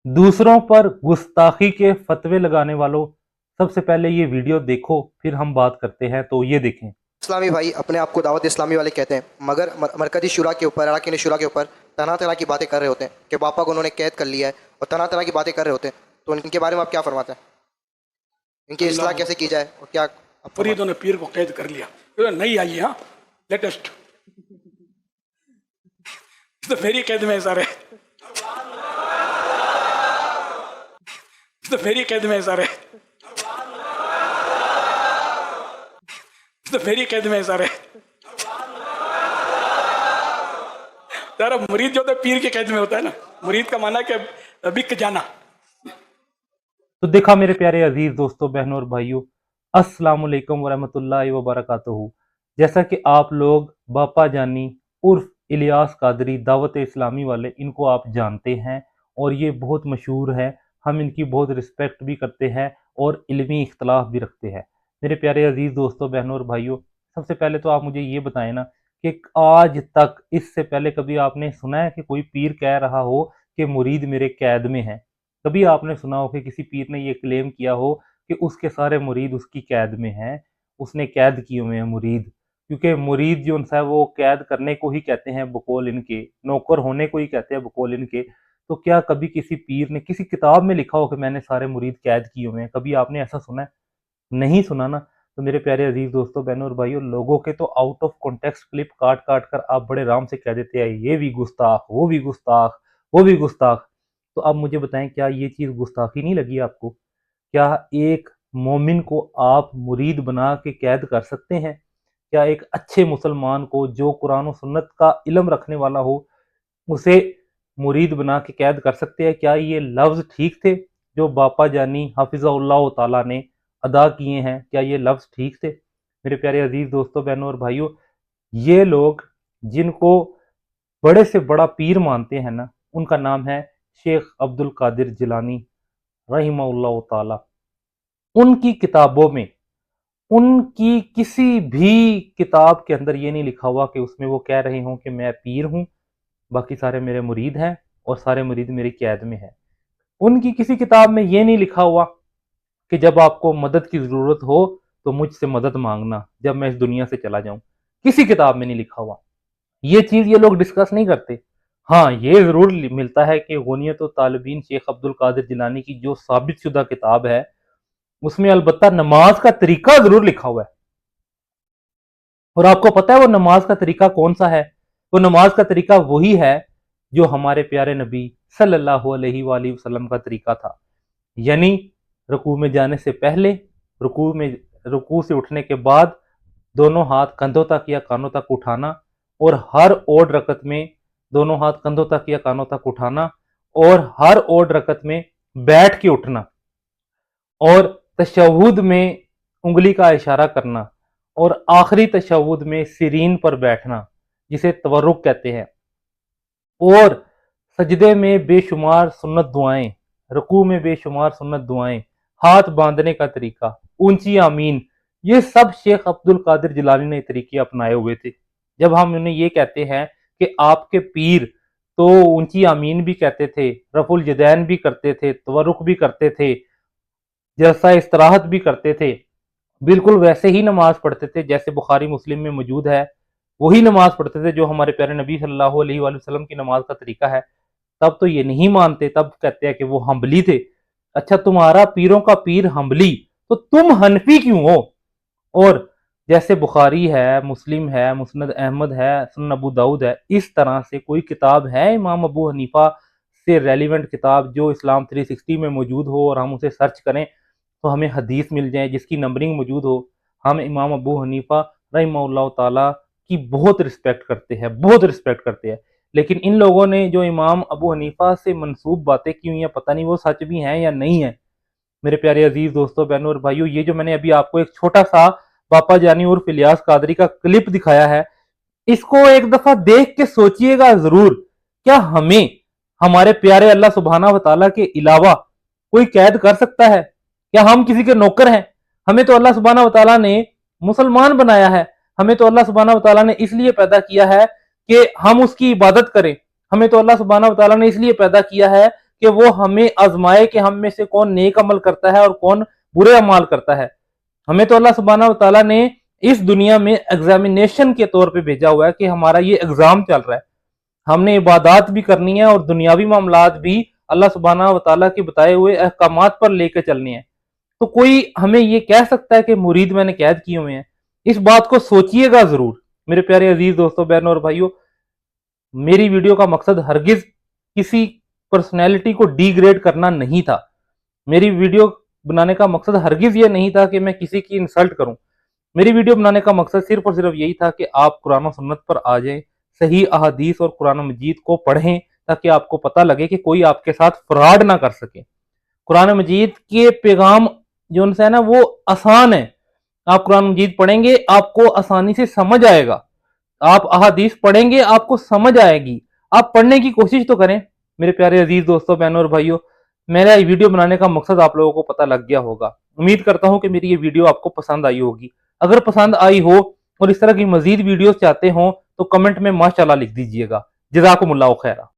दूसरों पर गुस्ताखी के फतवे लगाने वालों, सबसे पहले ये वीडियो देखो, फिर हम बात करते हैं। तो ये देखें। इस्लामी भाई अपने आप को दावत इस्लामी वाले कहते हैं, मगर मरकजी शुरा के ऊपर, अरकान शुरा के ऊपर तरह तरह की बातें कर रहे होते हैं कि पापा को उन्होंने कैद कर लिया है और तरह तरह की बातें कर रहे होते हैं। तो इनके बारे में आप क्या फरमाते हैं? इनकी इस्लाह कैसे की जाए और क्या आप मुरीदों ने पीर को कैद कर लिया, तो नहीं आई। हाँ, लेटेस्ट तो मेरी कैद में सर है, तो मेरी कैद में सर है, तो मेरी कैद में सर है। यार मुरीद जो तो पीर के कैद में होता है ना, मुरीद का माना कि बिक जाना। तो देखा मेरे प्यारे अजीज दोस्तों, बहनों और भाइयों, अस्सलाम वालेकुम वरहमतुल्लाहि वबरकातुहू। जैसा कि आप लोग बापा जानी उर्फ इलियास कादरी दावत इस्लामी वाले, इनको आप जानते हैं और ये बहुत मशहूर है। हम इनकी बहुत रिस्पेक्ट भी करते हैं और इल्मी इख्तलाफ भी रखते हैं। मेरे प्यारे अजीज दोस्तों, बहनों और भाइयों, सबसे पहले तो आप मुझे ये बताएं ना कि आज तक इससे पहले कभी आपने सुना है कि कोई पीर कह रहा हो कि मुरीद मेरे कैद में है? कभी आपने सुना हो कि किसी पीर ने ये क्लेम किया हो कि उसके सारे मुरीद उसकी कैद में हैं, उसने कैद किए हुए हैं मुरीद? क्योंकि मुरीद जो है वो कैद करने को ही कहते हैं बकौल इनके, नौकर होने को ही कहते हैं बकौल इनके। तो क्या कभी किसी पीर ने किसी किताब में लिखा हो कि मैंने सारे मुरीद कैद किए हुए हैं? कभी आपने ऐसा सुना है? नहीं सुना ना। तो मेरे प्यारे अजीज दोस्तों, बहनों और भाइयों, लोगों के तो आउट ऑफ कॉन्टेक्स्ट क्लिप काट काट कर आप बड़े आराम से कह देते हैं ये भी गुस्ताख, वो भी गुस्ताख, वो भी गुस्ताख। तो अब मुझे बताएं, क्या ये चीज़ गुस्ताखी नहीं लगी आपको? क्या एक मोमिन को आप मुरीद बना के कैद कर सकते हैं? क्या एक अच्छे मुसलमान को जो कुरान और सुन्नत का इल्म रखने वाला हो, उसे मुरीद बना के कैद कर सकते हैं? क्या ये लफ्ज़ ठीक थे जो बापा जानी हाफिज़हुल्लाह ताला ने अदा किए हैं? क्या ये लफ्ज़ ठीक थे? मेरे प्यारे अजीज़ दोस्तों, बहनों और भाइयों, ये लोग जिनको बड़े से बड़ा पीर मानते हैं ना, उनका नाम है शेख अब्दुल कादिर जिलानी रहिमहुल्लाह ताला। उनकी किताबों में, उनकी किसी भी किताब के अंदर ये नहीं लिखा हुआ कि उसमें वो कह रहे हों कि मैं पीर हूँ, बाकी सारे मेरे मुरीद हैं और सारे मुरीद मेरी कैद में हैं। उनकी किसी किताब में ये नहीं लिखा हुआ कि जब आपको मदद की ज़रूरत हो तो मुझसे मदद मांगना जब मैं इस दुनिया से चला जाऊं। किसी किताब में नहीं लिखा हुआ। ये चीज़ ये लोग डिस्कस नहीं करते। हाँ, ये ज़रूर मिलता है कि गुनियत तालिबीन शेख अब्दुल कादिर जिलानी की जो साबित शुदा किताब है, उसमें अलबत्ता नमाज का तरीका ज़रूर लिखा हुआ है। और आपको पता है वो नमाज का तरीका कौन सा है? वो नमाज का तरीका वही है जो हमारे प्यारे नबी सल्लल्लाहु अलैहि वसल्लम का तरीका था। यानी रुकू में जाने से पहले, रुकू से उठने के बाद दोनों हाथ कंधों तक या कानों तक उठाना, और हर ओड रकत में दोनों हाथ कंधों तक या कानों तक उठाना, और हर ओड रकत में बैठ के उठना, और तशहुद में उंगली का इशारा करना, और आखिरी तशहुद में सिरीन पर बैठना जिसे तवरुक कहते हैं, और सजदे में बेशुमार सुन्नत दुआएं, रुकू में बेशुमार सुन्नत दुआएं, हाथ बांधने का तरीका, ऊंची आमीन, ये सब शेख अब्दुल कादिर जिलानी ने तरीके अपनाए हुए थे। जब हम उन्हें ये कहते हैं कि आपके पीर तो ऊंची आमीन भी कहते थे, रफुल जदैन भी करते थे, तवरुक भी करते थे, जैसा इस्तराहत भी करते थे, बिल्कुल वैसे ही नमाज पढ़ते थे जैसे बुखारी मुस्लिम में मौजूद है, वही नमाज पढ़ते थे जो हमारे प्यारे नबी सल्लल्लाहु अलैहि वसल्लम की नमाज का तरीका है, तब तो ये नहीं मानते, तब कहते हैं कि वो हम्बली थे। अच्छा, तुम्हारा पीरों का पीर हम्बली, तो तुम हनफी क्यों हो? और जैसे बुखारी है, मुस्लिम है, मुस्नद अहमद है, सुनन अबू दाऊद है, इस तरह से कोई किताब है इमाम अबू हनीफा से रेलिवेंट किताब जो इस्लाम 360 में मौजूद हो और हम उसे सर्च करें तो हमें हदीस मिल जाए जिसकी नंबरिंग मौजूद हो? हम इमाम अबू हनीफा रहिमहुल्लाह ताला की बहुत रिस्पेक्ट करते हैं, बहुत रिस्पेक्ट करते हैं। लेकिन इन लोगों ने जो इमाम अबू हनीफा से मनसूब बातें की हुई हैं, पता नहीं वो सच भी हैं या नहीं है। मेरे प्यारे अजीज दोस्तों, बहनों और भाइयों, ये जो मैंने अभी आपको एक छोटा सा पापा जानी उर्फ इलियास कादरी का क्लिप दिखाया है, इसको एक दफा देख के सोचिएगा जरूर, क्या हमें हमारे प्यारे अल्लाह सुब्हाना व तआला के अलावा कोई कैद कर सकता है? क्या हम किसी के नौकर हैं? हमें तो अल्लाह सुब्हाना व तआला ने मुसलमान बनाया है। हमें तो अल्लाह सुब्हाना व तआला ने इसलिए पैदा किया है कि हम उसकी इबादत करें। हमें तो अल्लाह सुब्हाना व तआला ने इसलिए पैदा किया है कि वो हमें आजमाए कि हम में से कौन नेक अमल करता है और कौन बुरे अमाल करता है। हमें तो अल्लाह सुब्हानहू व तआला ने इस दुनिया में एग्जामिनेशन के तौर पे भेजा हुआ है कि हमारा ये एग्जाम चल रहा है, हमने इबादत भी करनी है और दुनियावी मामलात भी अल्लाह सुब्हानहू व तआला के बताए हुए अहकामात पर लेकर चलनी है। तो कोई हमें ये कह सकता है कि मुरीद मैंने कैद किए हुए हैं? इस बात को सोचिएगा जरूर मेरे प्यारे अजीज दोस्तों, बहनों और भाइयों। मेरी वीडियो का मकसद हरगिज किसी पर्सनैलिटी को डिग्रेड करना नहीं था। मेरी वीडियो बनाने का मकसद हरगिज ये नहीं था कि मैं किसी की इंसल्ट करूं। मेरी वीडियो बनाने का मकसद सिर्फ और सिर्फ यही था कि आप कुरान और सुन्नत पर आ जाएं, सही अहादीस और कुरान मजीद को पढ़ें, ताकि आपको पता लगे कि कोई आपके साथ फ्रॉड ना कर सके। कुरान मजीद के पैगाम जो है ना वो आसान है। आप कुरान मजीद पढ़ेंगे आपको आसानी से समझ आएगा, आप अहादीस पढ़ेंगे आपको समझ आएगी। आप पढ़ने की कोशिश तो करें मेरे प्यारे अजीज दोस्तों, बहनों और भाइयों। मेरा ये वीडियो बनाने का मकसद आप लोगों को पता लग गया होगा। उम्मीद करता हूं कि मेरी ये वीडियो आपको पसंद आई होगी। अगर पसंद आई हो और इस तरह की मजीद वीडियोस चाहते हो तो कमेंट में माशाल्लाह लिख दीजिएगा। जज़ाकुमुल्लाहु खैरा।